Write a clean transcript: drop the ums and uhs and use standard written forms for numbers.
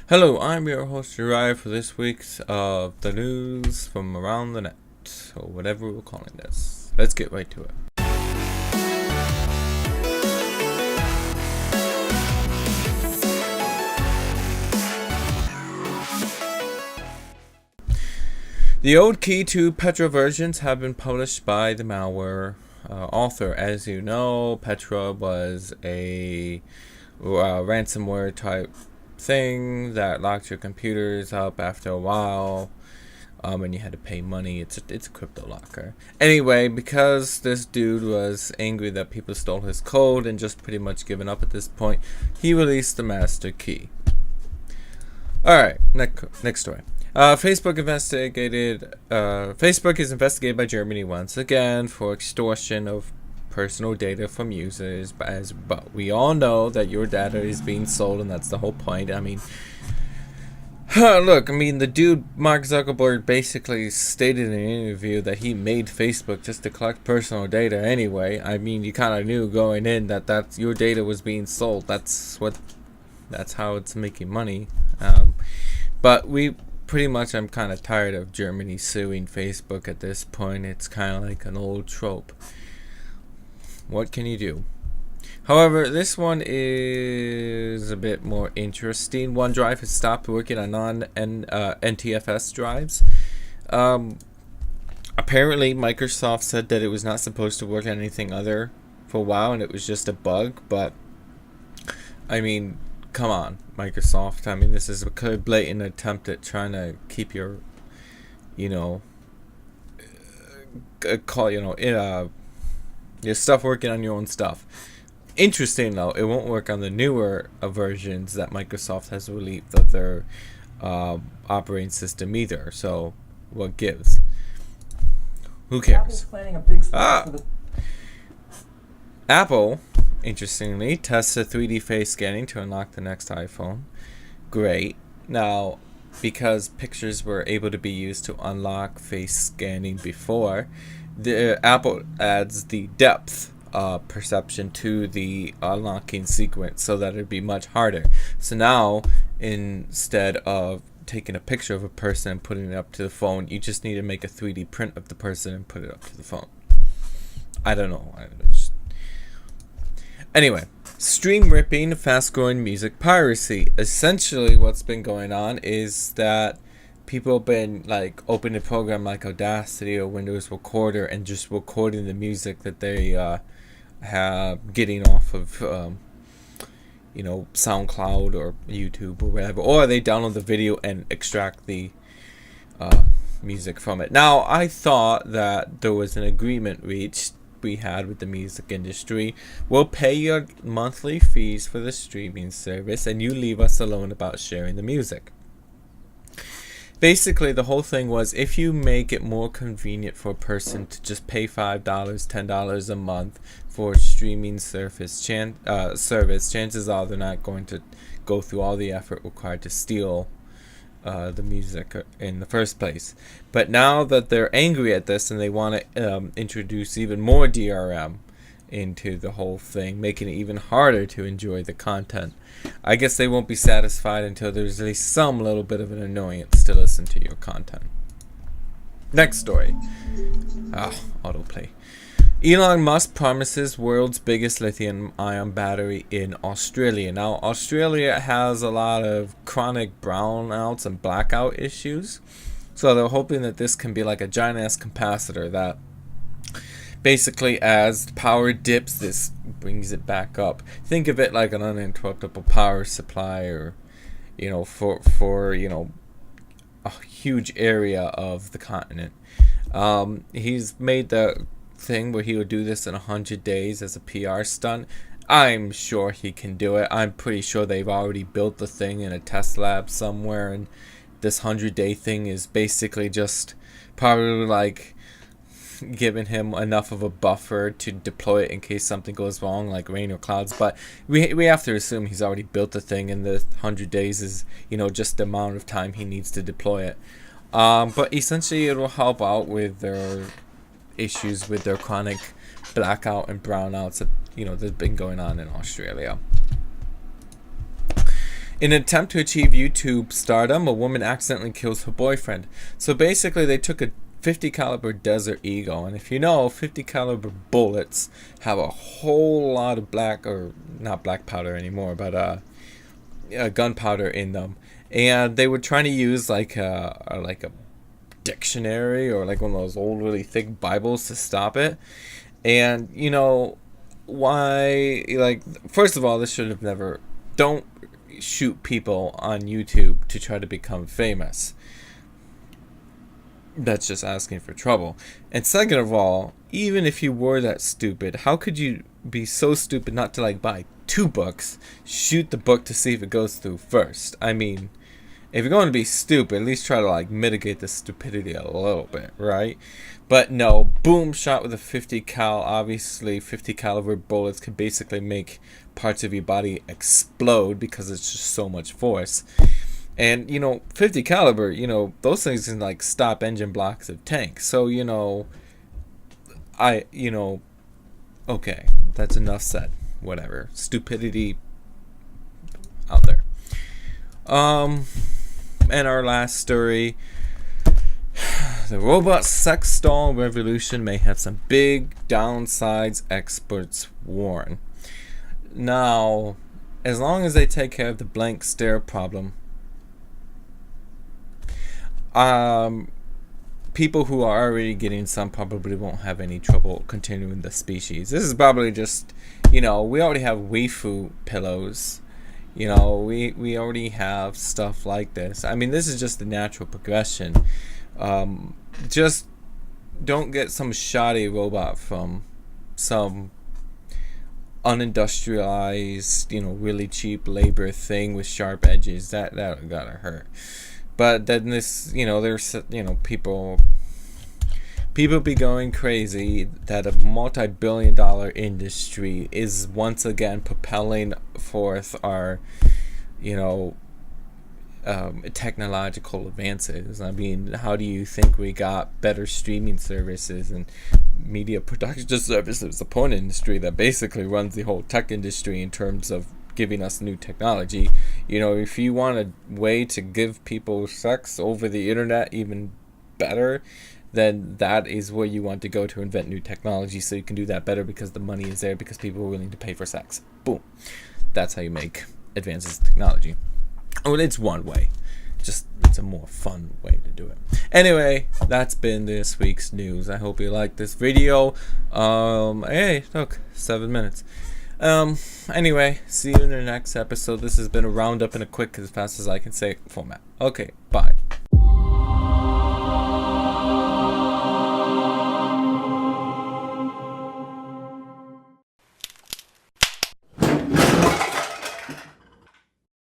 Hello, I'm your host Uriah for this week's the news from around the net, or whatever we're calling this. Let's get right to it. The old Key to Petra versions have been published by the malware author. As you know, Petra was a ransomware type thing that locked your computers up after a while, and you had to pay money. It's a crypto locker. Anyway, because this dude was angry that people stole his code and just pretty much given up at this point, he released the master key. Alright, next story. Facebook is investigated by Germany once again for extortion of personal data from users, but we all know that your data is being sold, and that's the whole point. I mean, look, the dude Mark Zuckerberg basically stated in an interview that he made Facebook just to collect personal data anyway. I mean, you kind of knew going in that your data was being sold. That's how it's making money. But we pretty much, I'm kind of tired of Germany suing Facebook at this point. It's kind of like an old trope. What can you do? However, this one is a bit more interesting. OneDrive has stopped working on non-NTFS drives. Apparently, Microsoft said that it was not supposed to work on anything other for a while, and it was just a bug. But, I mean, come on, Microsoft. I mean, this is a blatant attempt at trying to keep your, your stuff working on your own stuff. Interesting though, it won't work on the newer versions that Microsoft has released of their operating system either. So, what gives? Who cares? Apple's planning a big splash for the Apple, interestingly, tests a 3D face scanning to unlock the next iPhone. Great. Now, because pictures were able to be used to unlock face scanning before, Apple adds the depth perception to the unlocking sequence so that it'd be much harder. So now, instead of taking a picture of a person and putting it up to the phone, you just need to make a 3D print of the person and put it up to the phone. I don't know. Anyway, stream ripping, fast-growing music piracy. Essentially, what's been going on is that people have been opening a program like Audacity or Windows Recorder and just recording the music that they have getting off of SoundCloud or YouTube or whatever, or they download the video and extract the music from it. Now, I thought that there was an agreement we had with the music industry. We'll pay your monthly fees for the streaming service, and you leave us alone about sharing the music. Basically, the whole thing was, if you make it more convenient for a person to just pay $5, $10 a month for a streaming service, chances are they're not going to go through all the effort required to steal the music in the first place. But now that they're angry at this and they want to introduce even more DRM into the whole thing, making it even harder to enjoy the content, I guess they won't be satisfied until there's at least some little bit of an annoyance to listen to your content. Next story. Autoplay. Elon Musk promises world's biggest lithium-ion battery in Australia. Now, Australia has a lot of chronic brownouts and blackout issues, so they're hoping that this can be like a giant-ass capacitor that basically, as power dips, this brings it back up. Think of it like an uninterruptible power supply, or for a huge area of the continent. He's made the thing where he would do this in 100 days as a PR stunt. I'm sure he can do it. I'm pretty sure they've already built the thing in a test lab somewhere, and this 100-day thing is basically just probably giving him enough of a buffer to deploy it in case something goes wrong, like rain or clouds. But we have to assume he's already built the thing, and the 100 days is just the amount of time he needs to deploy it. But essentially, it will help out with their issues with their chronic blackout and brownouts that that's been going on in Australia. In an attempt to achieve YouTube stardom, a woman accidentally kills her boyfriend. So basically, they took a 50 caliber Desert Eagle, and if you know, 50 caliber bullets have a whole lot of not black powder anymore, but gunpowder in them, and they were trying to use like a dictionary or like one of those old really thick Bibles to stop it. And you know why? Like, first of all, this should have never. Don't shoot people on YouTube to try to become famous. That's just asking for trouble. And second of all, even if you were that stupid, how could you be so stupid not to like buy 2 books, shoot the book to see if it goes through first? I mean, if you're going to be stupid, at least try to like mitigate the stupidity a little bit, right? But no, boom, shot with a 50 cal. Obviously, 50 caliber bullets can basically make parts of your body explode because it's just so much force. And, you know, 50 caliber, you know, those things can like stop engine blocks of tanks. So, you know, okay, that's enough said. Whatever. Stupidity out there. And our last story. The robot sex doll revolution may have some big downsides, experts warn. Now, as long as they take care of the blank stare problem, people who are already getting some probably won't have any trouble continuing the species. This is probably just, you know, we already have waifu pillows. You know, we already have stuff like this. I mean, this is just the natural progression. Just don't get some shoddy robot from some unindustrialized, you know, really cheap labor thing with sharp edges. That gotta hurt. But then this, you know, there's, you know, people be going crazy that a multi-billion-dollar industry is once again propelling forth our, you know, technological advances. I mean, how do you think we got better streaming services and media production services? The porn industry that basically runs the whole tech industry in terms of giving us new technology. You know, if you want a way to give people sex over the internet even better, then that is where you want to go to invent new technology, so you can do that better because the money is there, because people are willing to pay for sex. Boom. That's how you make advances in technology. Well, it's one way. Just, it's a more fun way to do it. Anyway, that's been this week's news. I hope you liked this video. Hey, look, 7 minutes. Anyway, see you in the next episode. This has been a roundup in a quick, as fast as I can say, format. Okay, bye.